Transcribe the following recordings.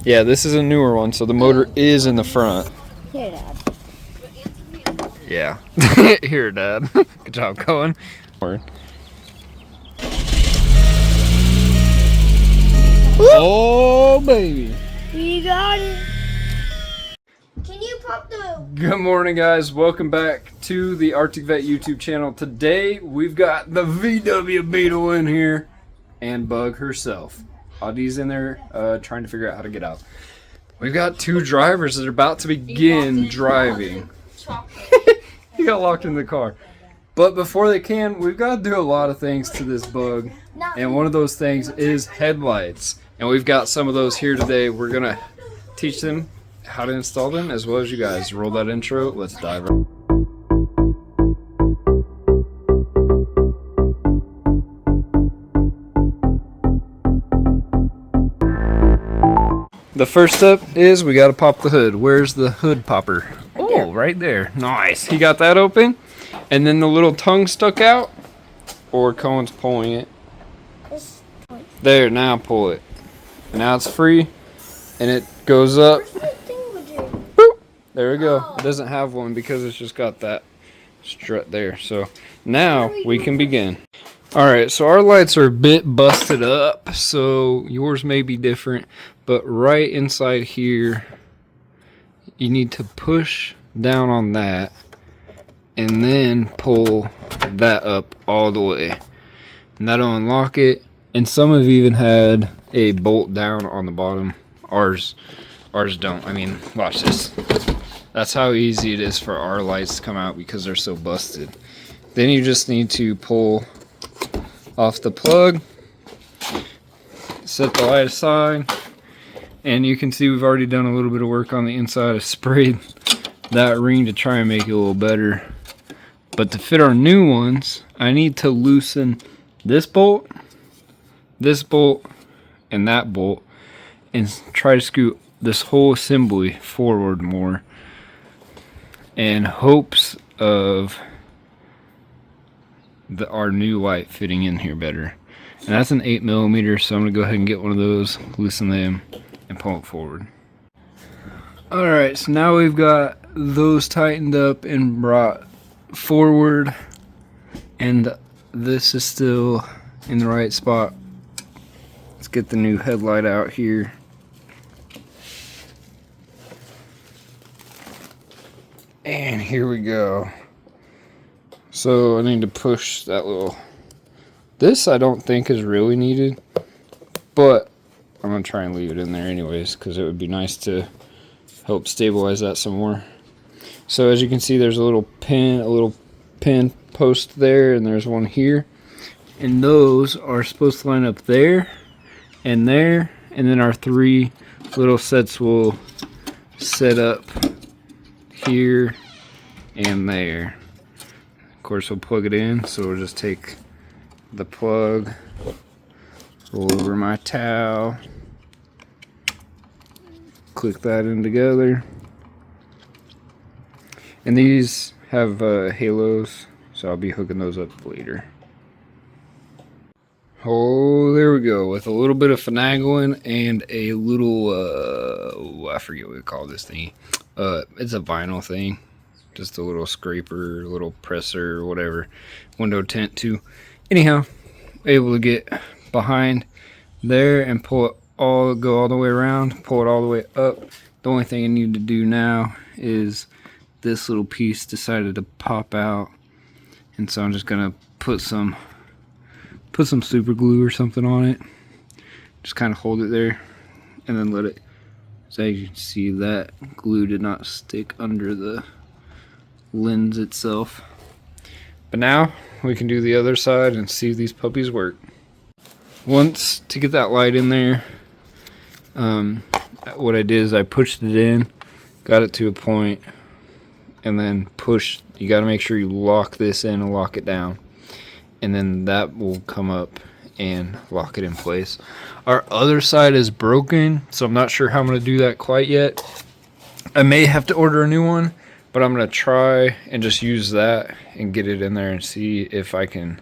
Yeah, this is a newer one, so the motor is in the front. Here, Dad. Yeah. Here, Dad. Good job, Cohen. Oh, baby. We got it. Can you pop the... Good morning, guys. Welcome back to the Arctic Vet YouTube channel. Today, we've got the VW Beetle in here and Bug herself. Audie's in there trying to figure out how to get out. We've got two drivers that are about to begin driving. He got locked in the car. But before they can, we've got to do a lot of things to this Bug. And one of those things is headlights. And we've got some of those here today. We're going to teach them how to install them as well as you guys. Roll that intro. Let's dive in. The first step is we got to pop the hood. Where's the hood popper? Oh, right there. Nice. He got that open. And then the little tongue stuck out. Or Cohen's pulling it. There, now pull it. Now it's free. And it goes up. Boop. There we go. It doesn't have one because it's just got that strut there. So now we can begin. Alright, so our lights are a bit busted up. So yours may be different. But right inside here, you need to push down on that and then pull that up all the way. And that'll unlock it. And some have even had a bolt down on the bottom. Ours don't. I mean, watch this. That's how easy it is for our lights to come out because they're so busted. Then you just need to pull off the plug, set the light aside, and you can see we've already done a little bit of work on the inside. I sprayed that ring to try and make it a little better. But to fit our new ones, I need to loosen this bolt, and that bolt, and try to scoot this whole assembly forward more in hopes of our new light fitting in here better. And that's an 8mm, so I'm gonna go ahead and get one of those, loosen them, and pull it forward. Alright, so now we've got those tightened up and brought forward, and this is still in the right spot. Let's get the new headlight out here. And here we go. So I need to push that little... This I don't think is really needed, but I'm going to try and leave it in there anyways because it would be nice to help stabilize that some more. So as you can see, there's a little pin post there, and there's one here. And those are supposed to line up there, and then our three little sets will set up here and there. Of course, we'll plug it in, so we'll just take the plug, roll over my towel, click that in together. And these have halos, so I'll be hooking those up later. Oh, there we go. With a little bit of finagling and a little, I forget what we call this thing. It's a vinyl thing. Just a little scraper, a little presser, whatever. Window tint too. Anyhow, able to get behind there and pull it go all the way around, pull it all the way up. The only thing I need to do now is this little piece decided to pop out. And so I'm just gonna put some super glue or something on it. Just kind of hold it there and then let it, so as you can see, that glue did not stick under the lens itself. But now we can do the other side and see if these puppies work. Once to get that light in there, what I did is I pushed it in, got it to a point, and then pushed. You got to make sure you lock this in and lock it down, and then that will come up and lock it in place. Our other side is broken, so I'm not sure how I'm going to do that quite yet. I may have to order a new one, but I'm going to try and just use that and get it in there and see if I can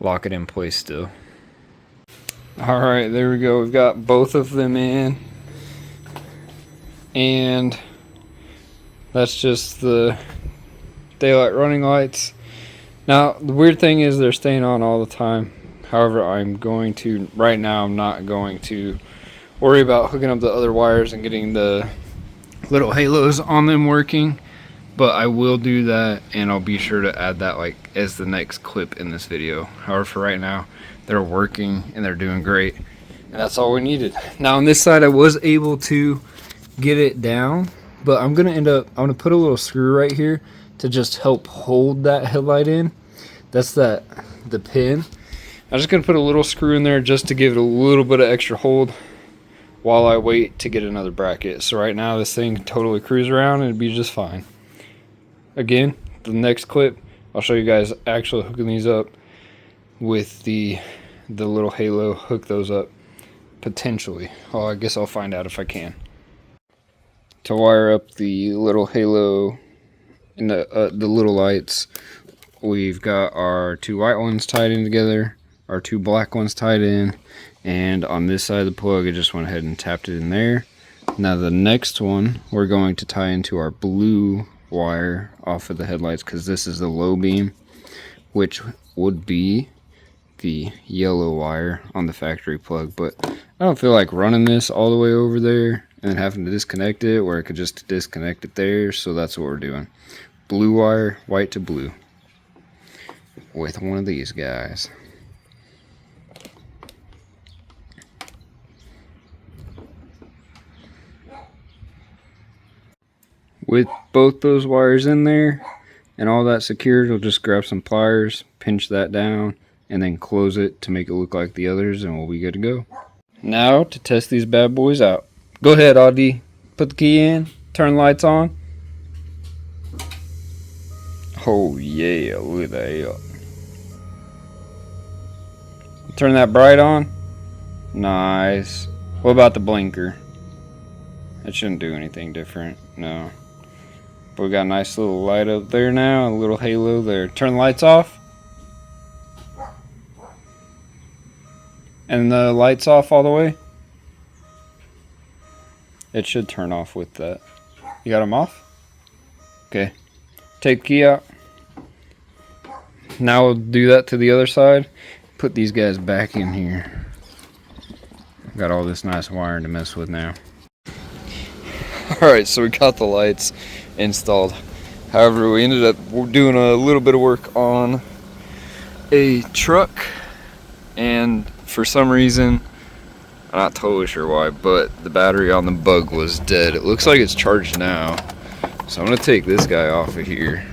lock it in place still. Alright, there we go. We've got both of them in. and that's just the daylight running lights. Now the weird thing is they're staying on all the time. However, I'm not going to worry about hooking up the other wires and getting the little halos on them working, but I will do that, and I'll be sure to add that like as the next clip in this video. However, for right now, they're working and they're doing great, and that's all we needed. Now on this side I was able to get it down, but I'm gonna put a little screw right here to just help hold that headlight in. That's the pin. I'm just gonna put a little screw in there just to give it a little bit of extra hold while I wait to get another bracket. So right now this thing totally cruise around and it'd be just fine. Again, the next clip I'll show you guys actually hooking these up with the little halo, hook those up potentially. Oh, I guess I'll find out if I can. To wire up the little halo and the little lights, we've got our two white ones tied in together, our two black ones tied in, and on this side of the plug I just went ahead and tapped it in there. Now the next one we're going to tie into our blue wire off of the headlights, because this is the low beam, which would be the yellow wire on the factory plug. But I don't feel like running this all the way over there and then having to disconnect it, where I could just disconnect it there. So that's what we're doing. Blue wire, white to blue, with one of these guys. With both those wires in there and all that secured, we'll just grab some pliers, pinch that down, and then close it to make it look like the others, and we'll be good to go. Now to test these bad boys out. Go ahead, Audie. Put the key in, turn lights on. Oh yeah, look at that. Turn that bright on. Nice. What about the blinker? That shouldn't do anything different. No. But we got a nice little light up there now, a little halo there. Turn the lights off. And the lights off all the way. It should turn off with that. You got them off? Okay. Take the key out. Now we'll do that to the other side. Put these guys back in here. Got all this nice wiring to mess with now. Alright, so we got the lights installed. However, we ended up doing a little bit of work on a truck, and for some reason, I'm not totally sure why, but the battery on the bug was dead. It looks like it's charged now, so I'm gonna take this guy off of here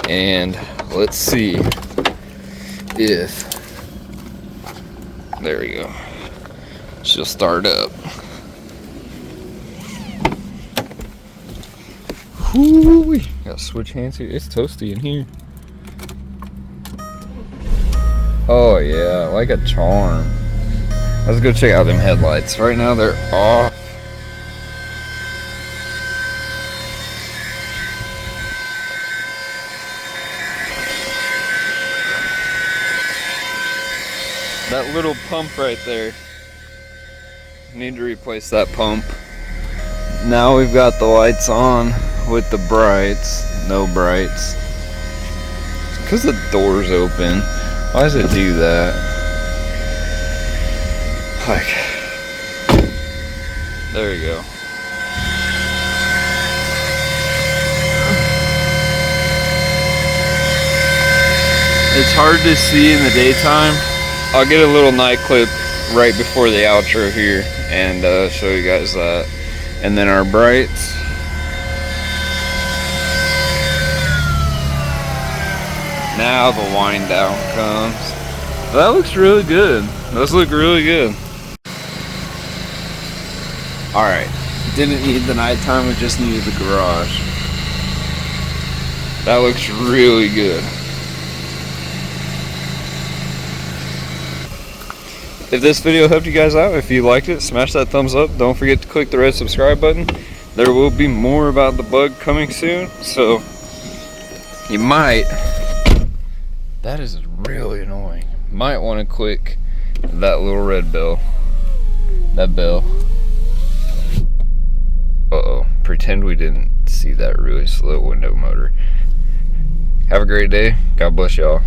and let's see if, there we go, she'll start up. Whoo-wee. Gotta switch hands here. It's toasty in here. Oh yeah, like a charm. Let's go check out them headlights. Right now they're off. That little pump right there, need to replace that pump. Now we've got the lights on with the brights, no brights. It's because the door's open. Why does it do that? Like, there you go. It's hard to see in the daytime. I'll get a little night clip right before the outro here and show you guys that. And then our brights. Now the wind down comes. That looks really good. Those look really good. Alright, didn't need the nighttime, we just needed the garage. That looks really good. If this video helped you guys out, if you liked it, smash that thumbs up. Don't forget to click the red subscribe button. There will be more about the bug coming soon, so you might, that is really annoying, might want to click that little red bell That bell. Uh-oh. Pretend we didn't see that really slow window motor. Have a great day. God bless y'all.